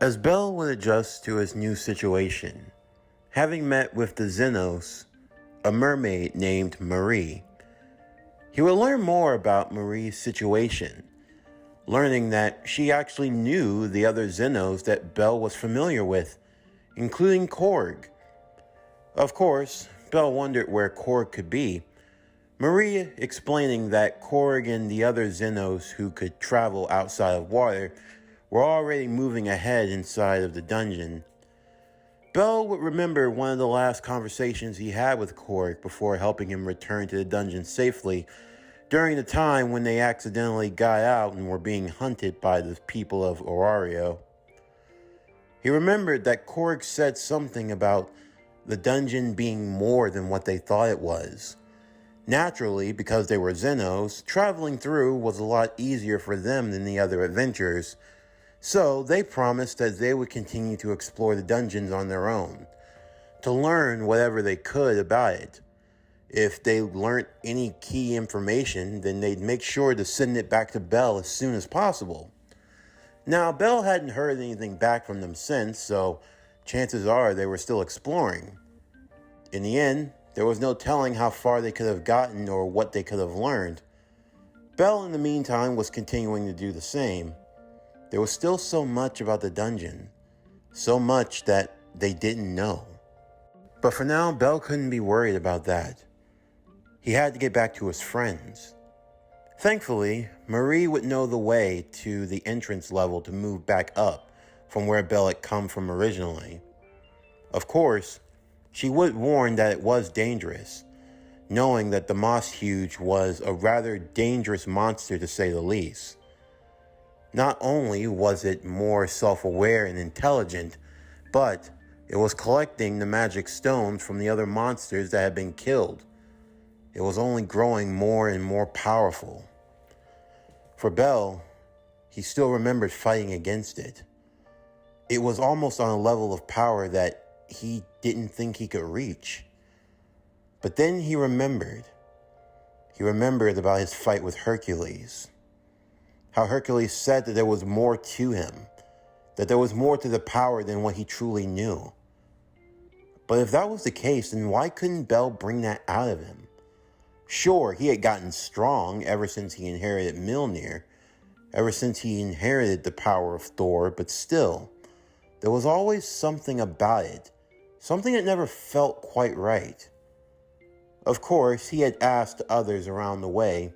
As Bell would adjust to his new situation, having met with the Xenos, a mermaid named Marie, he would learn more about Marie's situation, learning that she actually knew the other Xenos that Bell was familiar with, including Korg. Of course, Bell wondered where Korg could be, Marie explaining that Korg and the other Xenos who could travel outside of water were already moving ahead inside of the dungeon. Bell would remember one of the last conversations he had with Korg before helping him return to the dungeon safely during the time when they accidentally got out and were being hunted by the people of Orario. He remembered that Korg said something about the dungeon being more than what they thought it was. Naturally, because they were Xenos, traveling through was a lot easier for them than the other adventurers, so they promised that they would continue to explore the dungeons on their own, to learn whatever they could about it. If they learnt any key information, then they'd make sure to send it back to Bell as soon as possible. Now, Bell hadn't heard anything back from them since, so chances are they were still exploring. In the end, there was no telling how far they could have gotten or what they could have learned. Bell, in the meantime, was continuing to do the same. There was still so much about the dungeon, so much that they didn't know. But for now, Bell couldn't be worried about that. He had to get back to his friends. Thankfully, Marie would know the way to the entrance level to move back up from where Bell had come from originally. Of course, she would warn that it was dangerous, knowing that the Moss Huge was a rather dangerous monster to say the least. Not only was it more self-aware and intelligent, but it was collecting the magic stones from the other monsters that had been killed. It was only growing more and more powerful. For Bell, he still remembered fighting against it. It was almost on a level of power that he didn't think he could reach. But then he remembered. He remembered about his fight with Hercules. How Hercules said that there was more to him, that there was more to the power than what he truly knew. But if that was the case, then why couldn't Bell bring that out of him? Sure, he had gotten strong ever since he inherited Mjolnir, ever since he inherited the power of Thor, but still, there was always something about it, something that never felt quite right. Of course, he had asked others around the way,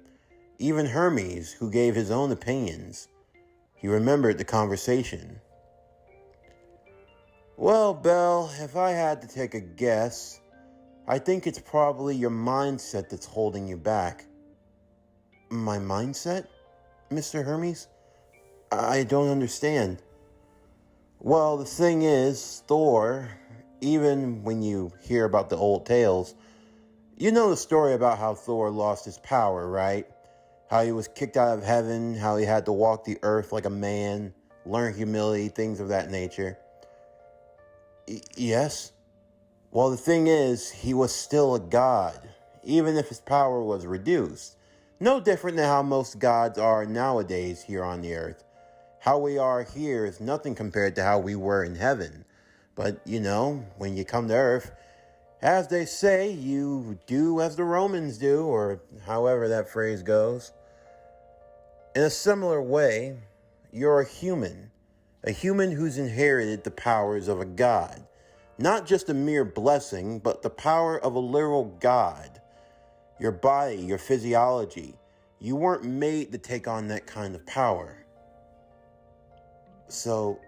even Hermes, who gave his own opinions. He remembered the conversation. Well, Bell, if I had to take a guess, I think it's probably your mindset that's holding you back. My mindset, Mr. Hermes? I don't understand. Well, the thing is, Thor, even when you hear about the old tales, you know the story about how Thor lost his power, right? How he was kicked out of heaven, how he had to walk the earth like a man, learn humility, things of that nature. Yes? Well, the thing is, he was still a god, even if his power was reduced. No different than how most gods are nowadays here on the earth. How we are here is nothing compared to how we were in heaven. But, you know, when you come to earth, as they say, you do as the Romans do, or however that phrase goes. In a similar way, you're a human who's inherited the powers of a god. Not just a mere blessing, but the power of a literal god. Your body, your physiology, you weren't made to take on that kind of power. So,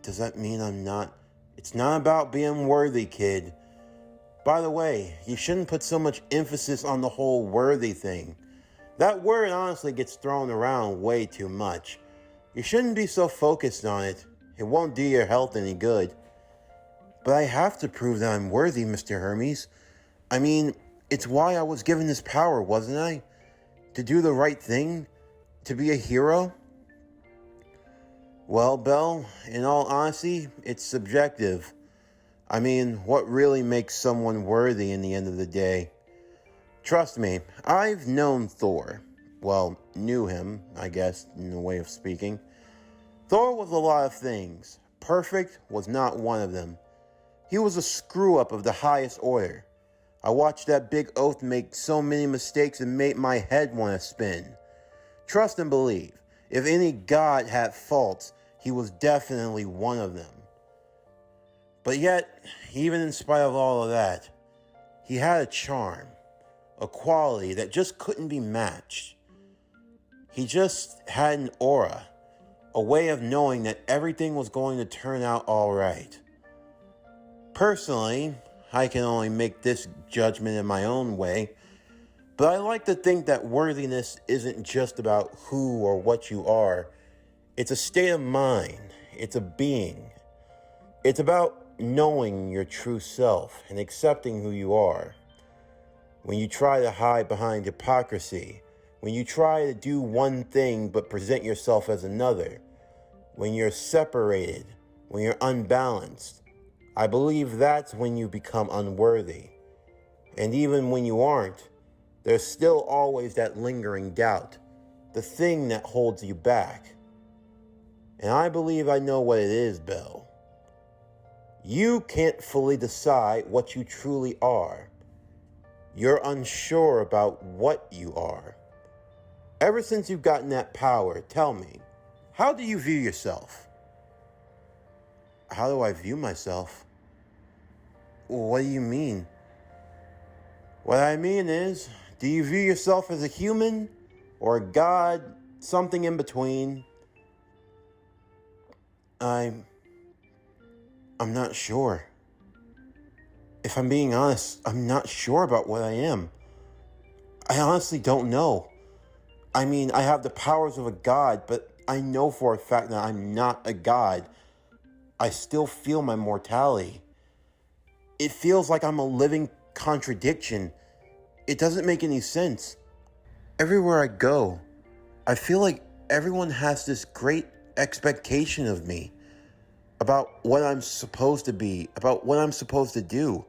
does that mean I'm not? It's not about being worthy, kid. By the way, you shouldn't put so much emphasis on the whole worthy thing. That word honestly gets thrown around way too much. You shouldn't be so focused on it. It won't do your health any good. But I have to prove that I'm worthy, Mr. Hermes. I mean, it's why I was given this power, wasn't I? To do the right thing? To be a hero? Well, Bell, in all honesty, it's subjective. I mean, what really makes someone worthy in the end of the day? Trust me, I've known Thor. Well, knew him, I guess, in a way of speaking. Thor was a lot of things, Perfect was not one of them. He was a screw-up of the highest order. I watched that big oaf make so many mistakes it made my head want to spin. Trust and believe, if any god had faults, he was definitely one of them. But yet, even in spite of all of that, he had a charm, a quality that just couldn't be matched. He just had an aura, a way of knowing that everything was going to turn out all right. Personally, I can only make this judgment in my own way, but I like to think that worthiness isn't just about who or what you are. It's a state of mind. It's a being. It's about knowing your true self and accepting who you are. When you try to hide behind hypocrisy, when you try to do one thing but present yourself as another, when you're separated, when you're unbalanced, I believe that's when you become unworthy. And even when you aren't, there's still always that lingering doubt, the thing that holds you back. And I believe I know what it is, Belle. You can't fully decide what you truly are. You're unsure about what you are. Ever since you've gotten that power, tell me, how do you view yourself? How do I view myself? What do you mean? What I mean is, do you view yourself as a human or a god, something in between? I'm not sure. If I'm being honest, I'm not sure about what I am. I honestly don't know. I mean, I have the powers of a god, but I know for a fact that I'm not a god. I still feel my mortality. It feels like I'm a living contradiction. It doesn't make any sense. Everywhere I go, I feel like everyone has this great expectation of me. About what I'm supposed to be, about what I'm supposed to do.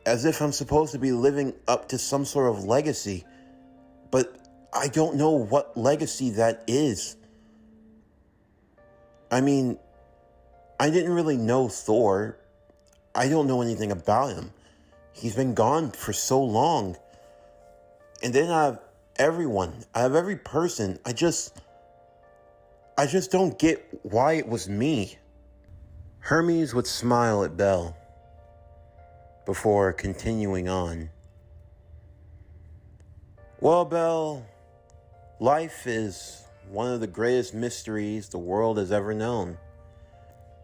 As if I'm supposed to be living up to some sort of legacy. But I don't know what legacy that is. I mean, I didn't really know Thor. I don't know anything about him. He's been gone for so long. And then I have everyone. I have every person. I just don't get why it was me. Hermes would smile at Belle before continuing on. Well, Belle, life is one of the greatest mysteries the world has ever known.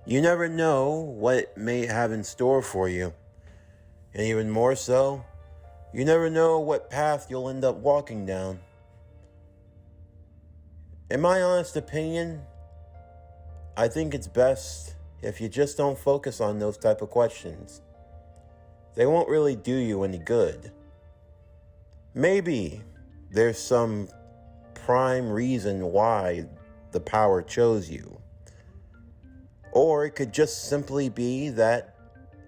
You never know what it may have in store for you. And even more so, you never know what path you'll end up walking down. In my honest opinion, I think it's best if you just don't focus on those type of questions. They won't really do you any good. Maybe there's some prime reason why the power chose you. Or it could just simply be that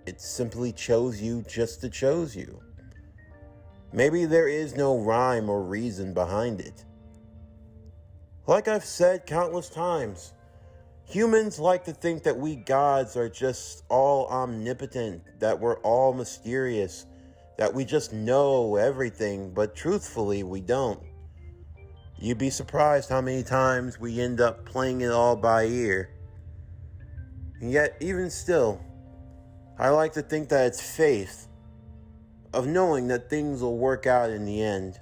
it simply chose you just to chose you. Maybe there is no rhyme or reason behind it. Like I've said countless times, humans like to think that we gods are just all omnipotent, that we're all mysterious, that we just know everything, but truthfully, we don't. You'd be surprised how many times we end up playing it all by ear. And yet, even still, I like to think that it's faith, of knowing that things will work out in the end,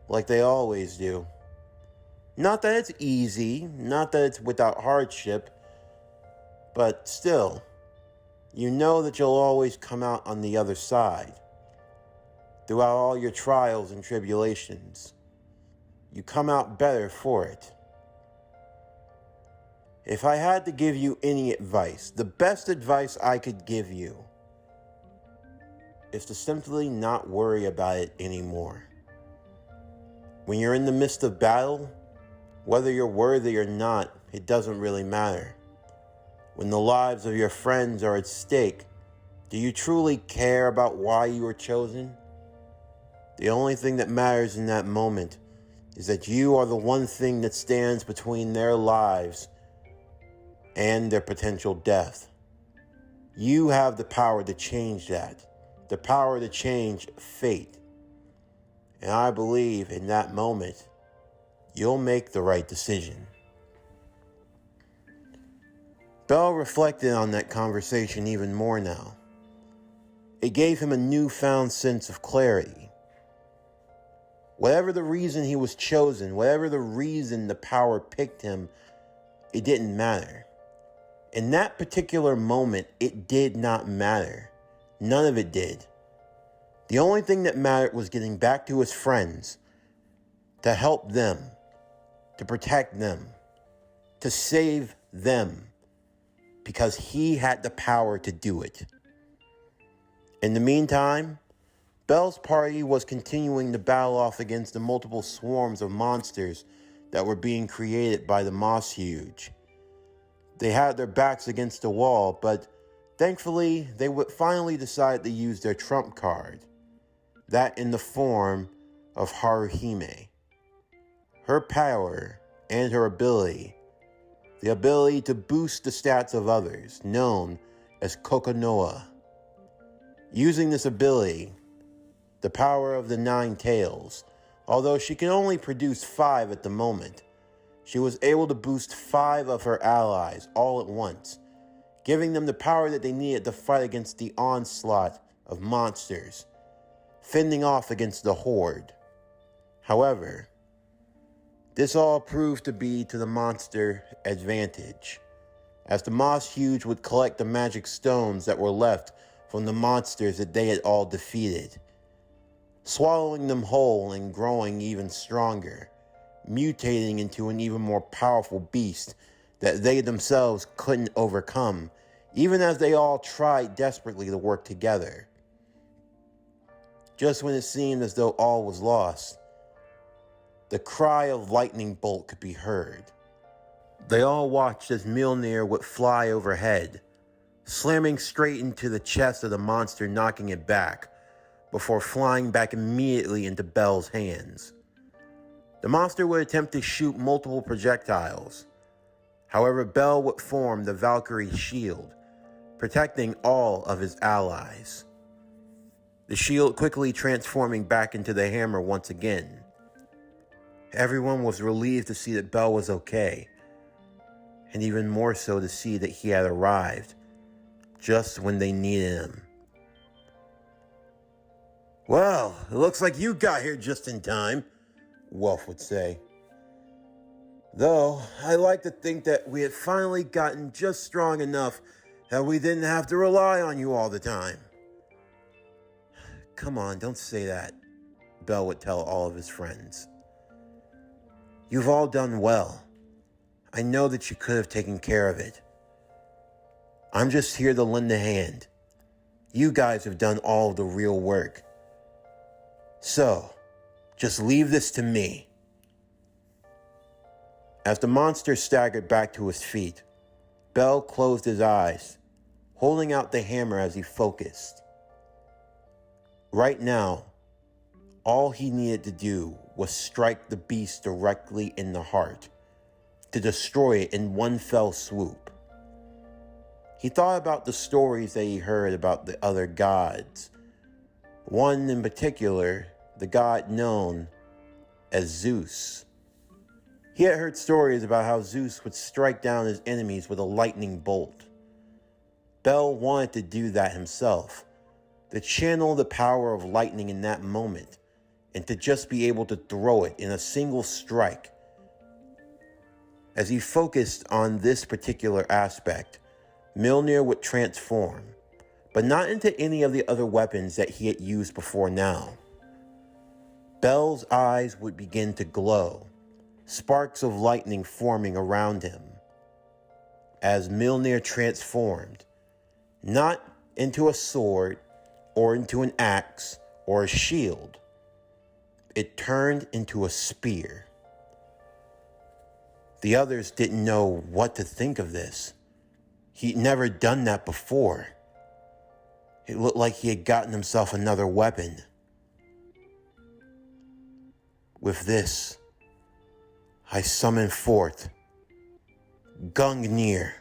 like they always do. Not that it's easy, not that it's without hardship, but still, you know that you'll always come out on the other side. Throughout all your trials and tribulations, you come out better for it. If I had to give you any advice, the best advice I could give you is to simply not worry about it anymore. When you're in the midst of battle, whether you're worthy or not, it doesn't really matter. When the lives of your friends are at stake, do you truly care about why you were chosen? The only thing that matters in that moment is that you are the one thing that stands between their lives and their potential death. You have the power to change that, the power to change fate. And I believe in that moment, you'll make the right decision. Bell reflected on that conversation even more now. It gave him a newfound sense of clarity. Whatever the reason he was chosen, whatever the reason the power picked him, it didn't matter. In that particular moment, it did not matter. None of it did. The only thing that mattered was getting back to his friends, to help them, to protect them, to save them, because he had the power to do it. In the meantime, Bell's party was continuing to battle off against the multiple swarms of monsters that were being created by the Moss Huge. They had their backs against the wall, but thankfully they would finally decide to use their trump card, that in the form of Haruhime. Her power and her ability, the ability to boost the stats of others, known as Kokonoa. Using this ability, the power of the 9 tails, although she can only produce 5 at the moment, she was able to boost 5 of her allies all at once, giving them the power that they needed to fight against the onslaught of monsters, fending off against the horde. However, this all proved to be to the monster advantage, as the Moss Huge would collect the magic stones that were left from the monsters that they had all defeated, swallowing them whole and growing even stronger, mutating into an even more powerful beast that they themselves couldn't overcome, even as they all tried desperately to work together. Just when it seemed as though all was lost, the cry of lightning bolt could be heard. They all watched as Mjolnir would fly overhead, slamming straight into the chest of the monster, knocking it back, before flying back immediately into Bell's hands. The monster would attempt to shoot multiple projectiles. However, Bell would form the Valkyrie shield, protecting all of his allies. The shield quickly transforming back into the hammer once again. Everyone was relieved to see that Bell was okay, and even more so to see that he had arrived just when they needed him. "Well, it looks like you got here just in time," Wolf would say. "Though, I like to think that we had finally gotten just strong enough that we didn't have to rely on you all the time." "Come on, don't say that," Bell would tell all of his friends. "You've all done well. I know that you could have taken care of it. I'm just here to lend a hand. You guys have done all of the real work. So, just leave this to me." As the monster staggered back to his feet, Bell closed his eyes, holding out the hammer as he focused. Right now, all he needed to do was strike the beast directly in the heart, to destroy it in one fell swoop. He thought about the stories that he heard about the other gods. One in particular, the god known as Zeus. He had heard stories about how Zeus would strike down his enemies with a lightning bolt. Bell wanted to do that himself, to channel the power of lightning in that moment, and to just be able to throw it in a single strike. As he focused on this particular aspect, Mjolnir would transform, but not into any of the other weapons that he had used before now. Bell's eyes would begin to glow, sparks of lightning forming around him. As Mjolnir transformed, not into a sword or into an axe or a shield, it turned into a spear. The others didn't know what to think of this. He'd never done that before. It looked like he had gotten himself another weapon. "With this, I summon forth Gungnir,"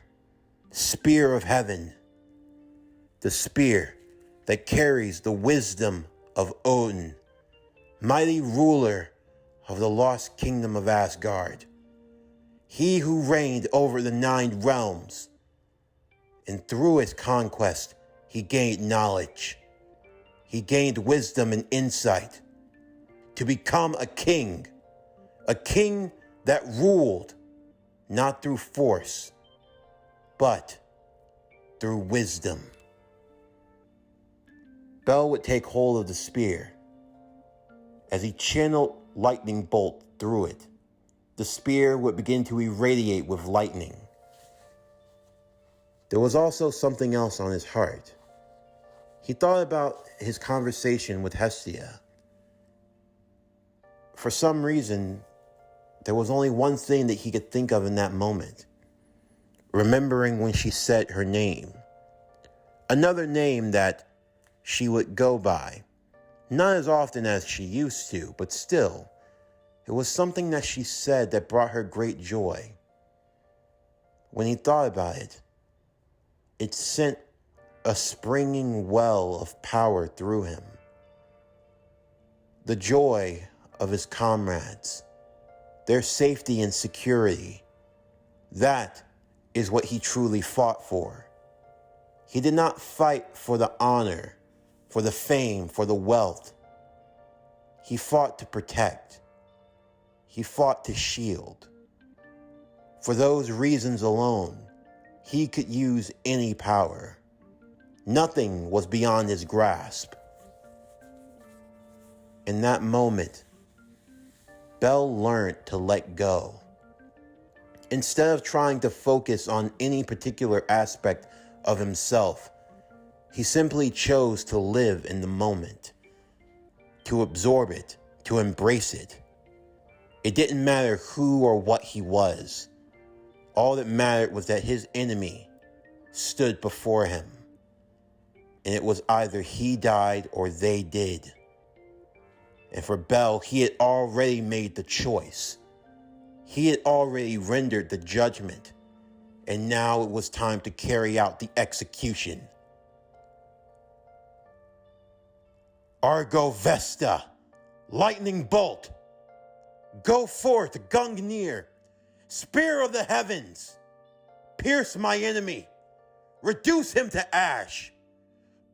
spear of heaven, the spear that carries the wisdom of Odin, mighty ruler of the lost kingdom of Asgard, he who reigned over the 9 realms, and through his conquest, he gained knowledge. He gained wisdom and insight to become a king that ruled not through force, but through wisdom. Bel would take hold of the spear. As he channeled lightning bolt through it, the spear would begin to irradiate with lightning. There was also something else on his heart. He thought about his conversation with Hestia. For some reason, there was only one thing that he could think of in that moment. Remembering when she said her name. Another name that she would go by. Not as often as she used to, but still, it was something that she said that brought her great joy. When he thought about it, it sent a springing well of power through him. The joy of his comrades, their safety and security, that is what he truly fought for. He did not fight for the honor, for the fame, for the wealth. He fought to protect. He fought to shield. For those reasons alone, he could use any power. Nothing was beyond his grasp. In that moment, Bel learned to let go. Instead of trying to focus on any particular aspect of himself, he simply chose to live in the moment, to absorb it, to embrace it. It didn't matter who or what he was. All that mattered was that his enemy stood before him. And it was either he died or they did. And for Bel, he had already made the choice. He had already rendered the judgment. And now it was time to carry out the execution. Argo Vesta, lightning bolt. Go forth, Gungnir, spear of the heavens. Pierce my enemy. Reduce him to ash.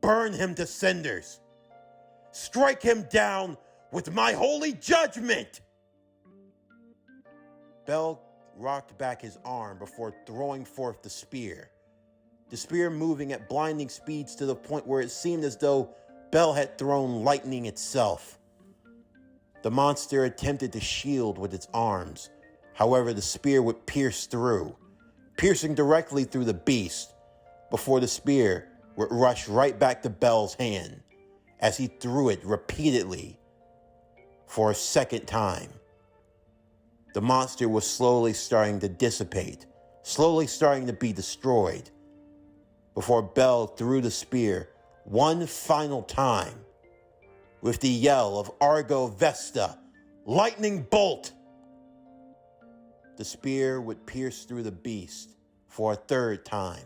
Burn him to cinders. Strike him down with my holy judgment. Bel rocked back his arm before throwing forth the spear moving at blinding speeds to the point where it seemed as though Bel had thrown lightning itself. The monster attempted to shield with its arms. However, the spear would pierce through, piercing directly through the beast, before the spear would rush right back to Bel's hand as he threw it repeatedly for a second time. The monster was slowly starting to dissipate, slowly starting to be destroyed, before Bel threw the spear one final time with the yell of Argo Vesta, lightning bolt. The spear would pierce through the beast for a third time,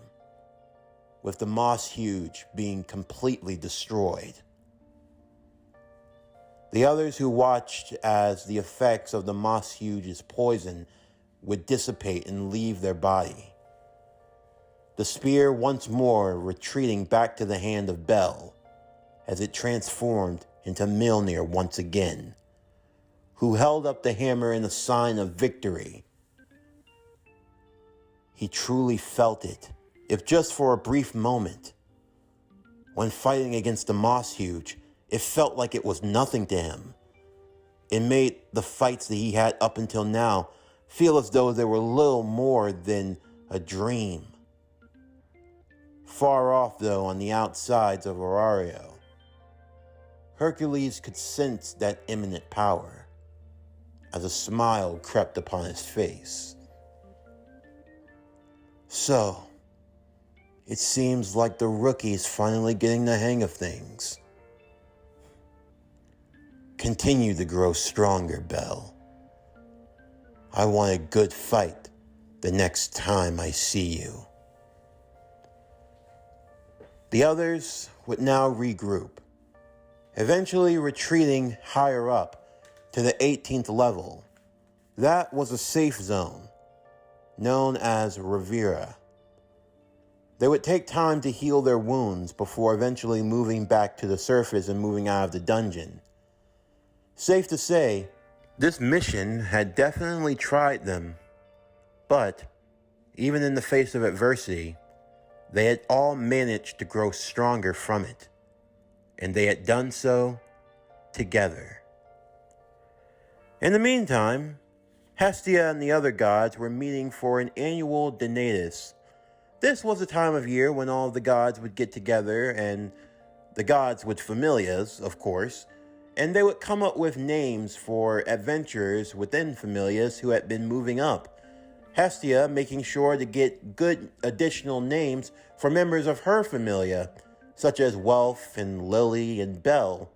with the Moss Huge being completely destroyed. The others who watched as the effects of the Moss Huge's poison would dissipate and leave their body. The spear once more retreating back to the hand of Bel as it transformed into Mjolnir once again, who held up the hammer in a sign of victory. He truly felt it, if just for a brief moment. When fighting against the Moss Huge, it felt like it was nothing to him. It made the fights that he had up until now feel as though they were little more than a dream. Far off, though, on the outsides of Orario, Hercules could sense that imminent power as a smile crept upon his face. So, it seems like the rookie's finally getting the hang of things. Continue to grow stronger, Bel. I want a good fight the next time I see you. The others would now regroup, eventually retreating higher up to the 18th level. That was a safe zone, known as Rivera. They would take time to heal their wounds before eventually moving back to the surface and moving out of the dungeon. Safe to say, this mission had definitely tried them, but even in the face of adversity, they had all managed to grow stronger from it, and they had done so together. In the meantime, Hestia and the other gods were meeting for an annual Donatus. This was a time of year when all of the gods would get together, and the gods with familias, of course, and they would come up with names for adventurers within familias who had been moving up. Hestia making sure to get good additional names for members of her familia, such as Wealth and Lily and Belle.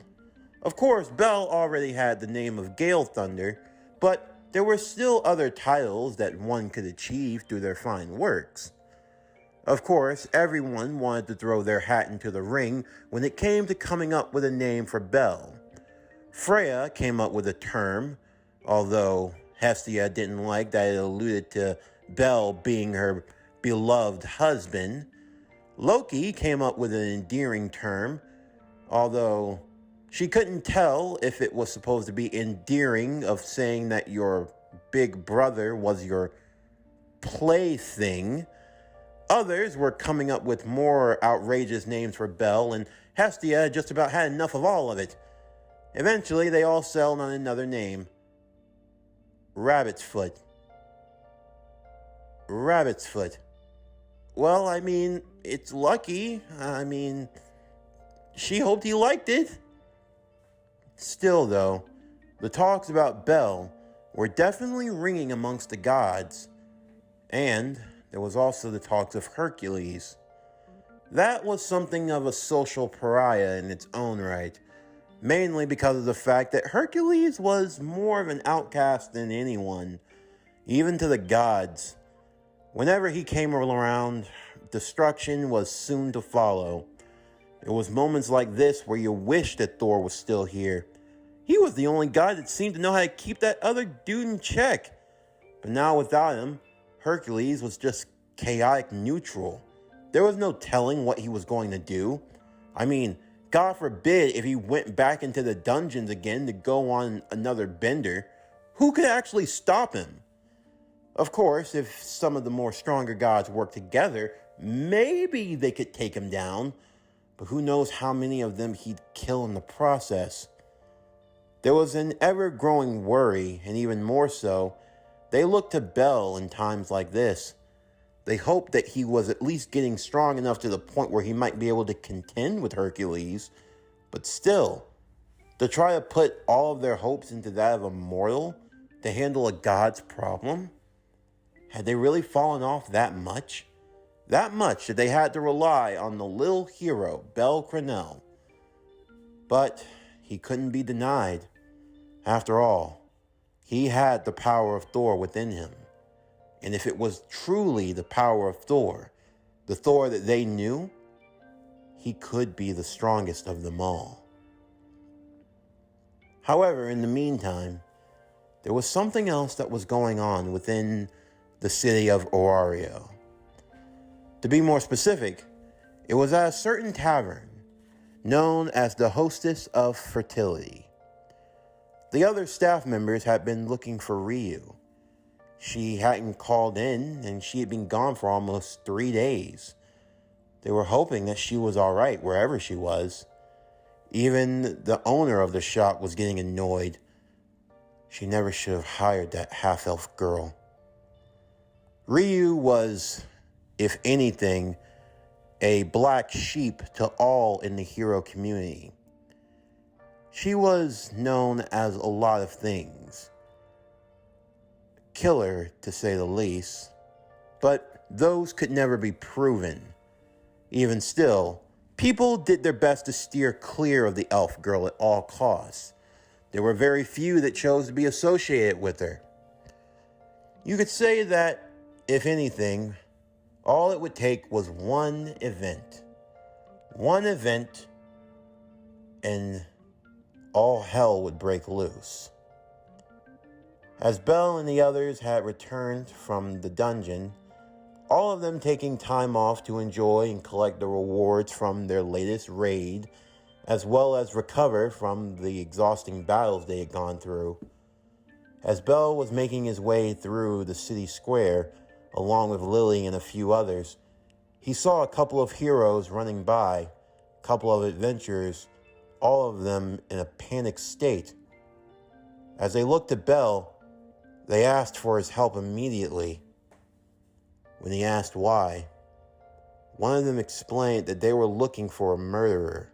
Of course, Belle already had the name of Gale Thunder, but there were still other titles that one could achieve through their fine works. Of course, everyone wanted to throw their hat into the ring when it came to coming up with a name for Belle. Freya came up with a term, although Hestia didn't like that it alluded to Belle being her beloved husband. Loki came up with an endearing term, although she couldn't tell if it was supposed to be endearing of saying that your big brother was your plaything. Others were coming up with more outrageous names for Belle, and Hestia just about had enough of all of it. Eventually, they all settled on another name. Rabbit's Foot. Rabbit's Foot. Well, I mean, it's lucky. She hoped he liked it. Still, though, the talks about Belle were definitely ringing amongst the gods, and there was also the talks of Hercules. That was something of a social pariah in its own right, mainly because of the fact that Hercules was more of an outcast than anyone, even to the gods. Whenever he came around, destruction was soon to follow. It was moments like this where you wish that Thor was still here. He was the only guy that seemed to know how to keep that other dude in check. But now without him, Hercules was just chaotic neutral. There was no telling what he was going to do. I mean, God forbid if he went back into the dungeons again to go on another bender. Who could actually stop him? Of course, if some of the more stronger gods worked together, maybe they could take him down. But who knows how many of them he'd kill in the process. There was an ever-growing worry, and even more so, they looked to Belle in times like this. They hoped that he was at least getting strong enough to the point where he might be able to contend with Hercules. But still, to try to put all of their hopes into that of a mortal to handle a god's problem? Had they really fallen off that much? That much that they had to rely on the little hero, Cranel. But he couldn't be denied. After all, he had the power of Thor within him. And if it was truly the power of Thor, the Thor that they knew, he could be the strongest of them all. However, in the meantime, there was something else that was going on within the city of Orario. To be more specific, it was at a certain tavern known as the Hostess of Fertility. The other staff members had been looking for Ryu. She hadn't called in, and she had been gone for almost 3 days. They were hoping that she was all right wherever she was. Even the owner of the shop was getting annoyed. She never should have hired that half-elf girl. Ryu was, if anything, a black sheep to all in the hero community. She was known as a lot of things. Killer, to say the least, but those could never be proven. Even still, people did their best to steer clear of the elf girl at all costs. There were very few that chose to be associated with her. You could say that, if anything, all it would take was one event. One event and all hell would break loose. As Belle and the others had returned from the dungeon, all of them taking time off to enjoy and collect the rewards from their latest raid, as well as recover from the exhausting battles they had gone through. As Belle was making his way through the city square, along with Lily and a few others, he saw a couple of heroes running by, a couple of adventurers, all of them in a panicked state. As they looked at Belle, they asked for his help immediately. When he asked why, one of them explained that they were looking for a murderer.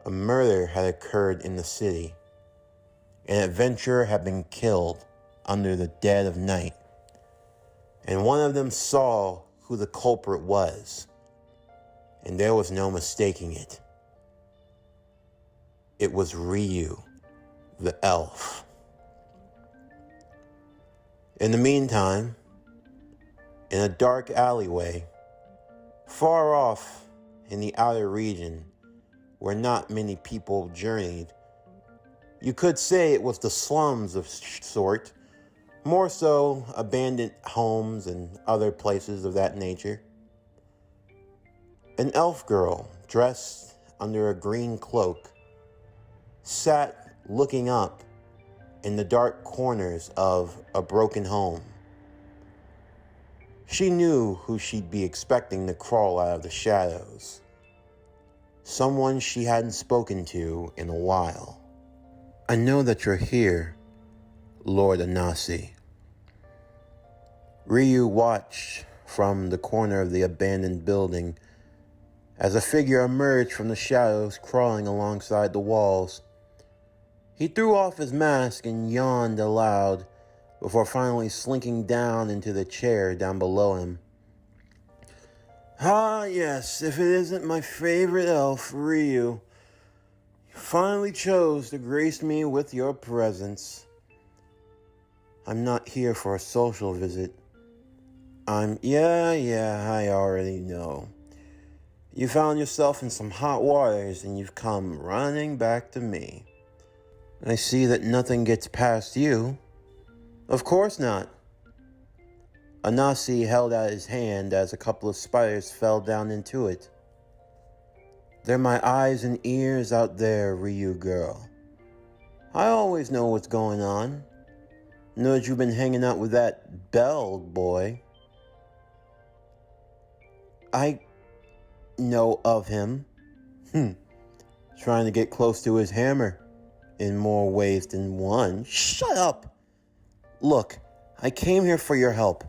A murder had occurred in the city. An adventurer had been killed under the dead of night. And one of them saw who the culprit was. And there was no mistaking it. It was Ryu, the elf. In the meantime, in a dark alleyway, far off in the outer region, where not many people journeyed, you could say it was the slums of sort, more so abandoned homes and other places of that nature. An elf girl, dressed under a green cloak, sat looking up in the dark corners of a broken home. She knew who she'd be expecting to crawl out of the shadows. Someone she hadn't spoken to in a while. "I know that you're here, Lord Anasi." Ryu watched from the corner of the abandoned building as a figure emerged from the shadows, crawling alongside the walls. He threw off his mask and yawned aloud before finally slinking down into the chair down below him. "Ah, yes, if it isn't my favorite elf, Ryu. You finally chose to grace me with your presence. I'm not here for a social visit. Yeah, I already know. You found yourself in some hot waters and you've come running back to me. I see that nothing gets past you." "Of course not." Anasi held out his hand as a couple of spiders fell down into it. "They're my eyes and ears out there, Ryu girl. I always know what's going on. Know that you've been hanging out with that Belle boy." "I know of him. Trying to get close to his hammer in more ways than one." "Shut up! Look, I came here for your help.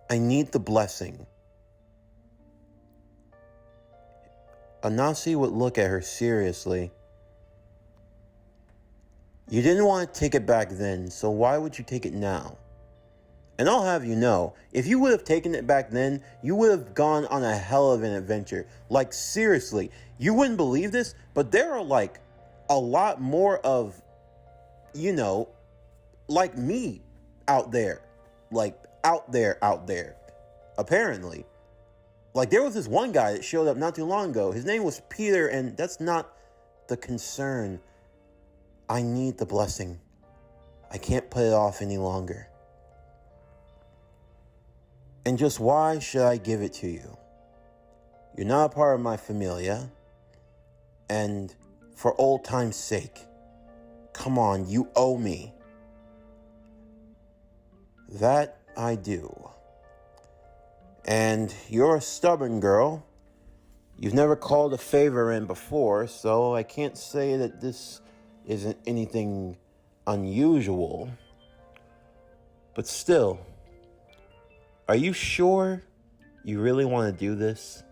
I need the blessing." Anasi would look at her seriously. "You didn't want to take it back then, so why would you take it now? And I'll have you know, if you would have taken it back then, you would have gone on a hell of an adventure. Like, seriously, you wouldn't believe this, but there are, like, a lot more of, like me out there. Like, out there. Apparently. Like, there was this one guy that showed up not too long ago. His name was Peter, and that's not the concern. I need the blessing. I can't put it off any longer. And just why should I give it to you? You're not a part of my familia. And for old time's sake, come on, you owe me." "That I do. And you're a stubborn girl. You've never called a favor in before, so I can't say that this isn't anything unusual. But still, are you sure you really want to do this?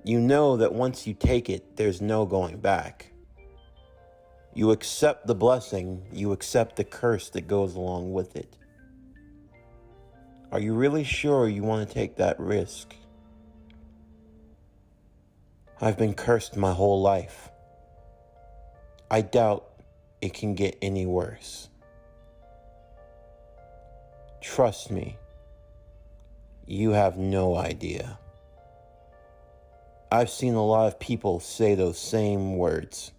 You know that once you take it, there's no going back. You accept the blessing, you accept the curse that goes along with it. Are you really sure you want to take that risk? I've been cursed my whole life. I doubt it can get any worse. Trust me, you have no idea." I've seen a lot of people say those same words.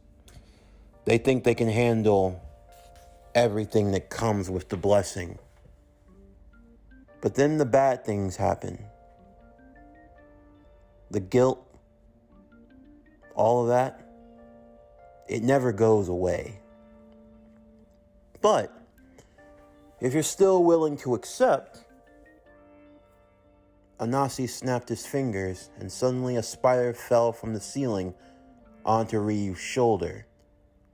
They think they can handle everything that comes with the blessing. But then the bad things happen. The guilt, all of that, it never goes away. But if you're still willing to accept, Anansi snapped his fingers and suddenly a spider fell from the ceiling onto Ryu's shoulder,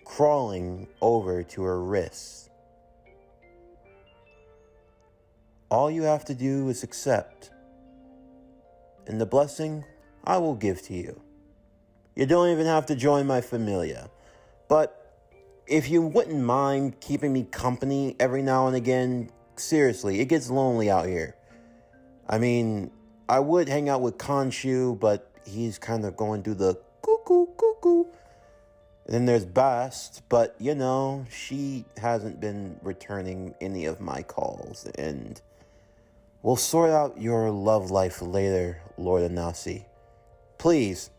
crawling over to her wrists. All you have to do is accept, and the blessing I will give to you. You don't even have to join my familia, but if you wouldn't mind keeping me company every now and again, seriously, it gets lonely out here. I mean, I would hang out with Khonshu, but he's kind of going through the cuckoo. And then there's Bast, but you know, she hasn't been returning any of my calls, and we'll sort out your love life later, Lord Anansi. Please,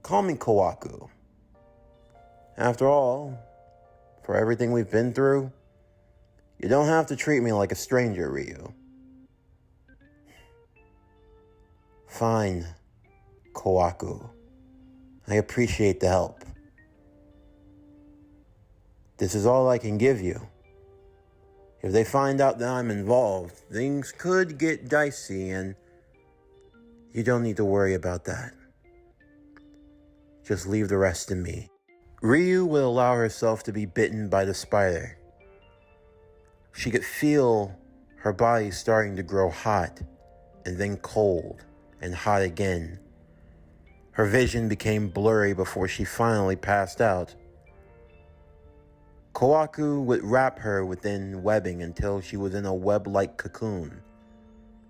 call me Kawaku. After all, for everything we've been through, you don't have to treat me like a stranger, Ryu. Fine, Kawaku. I appreciate the help. This is all I can give you. If they find out that I'm involved, things could get dicey, and you don't need to worry about that. Just leave the rest to me. Ryu would allow herself to be bitten by the spider. She could feel her body starting to grow hot, and then cold, and hot again. Her vision became blurry before she finally passed out. Kawaku would wrap her within webbing until she was in a web-like cocoon,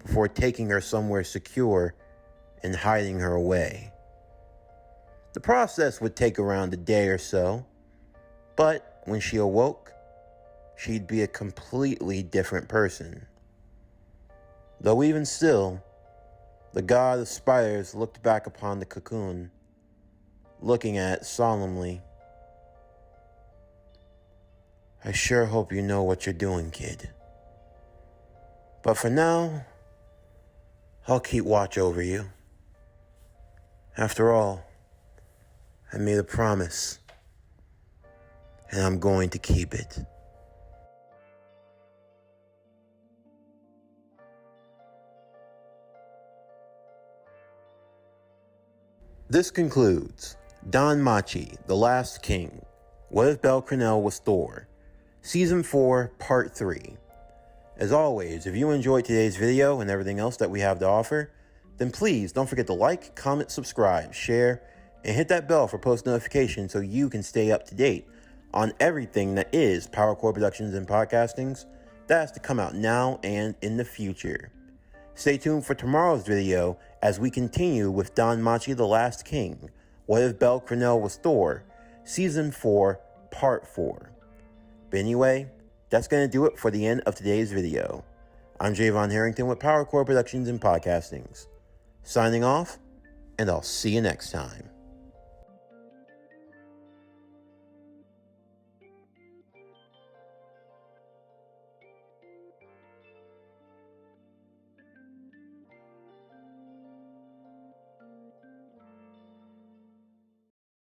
before taking her somewhere secure and hiding her away. The process would take around a day or so, but when she awoke, she'd be a completely different person. Though even still, the god of spiders looked back upon the cocoon, looking at it solemnly. I sure hope you know what you're doing, kid. But for now, I'll keep watch over you. After all, I made a promise, and I'm going to keep it. This concludes Danmachi, The Last King. What if Bel Cranel was Thor? Season 4, Part 3. As always, if you enjoyed today's video and everything else that we have to offer, then please don't forget to like, comment, subscribe, share, and hit that bell for post notifications so you can stay up to date on everything that is PowerCore Productions and Podcastings that has to come out now and in the future. Stay tuned for tomorrow's video as we continue with Danmachi the Last King, What If Bel Cranel Was Thor, Season 4, Part 4. But anyway, that's going to do it for the end of today's video. I'm Javon Harrington with PowerCore Productions and Podcastings. Signing off, and I'll see you next time.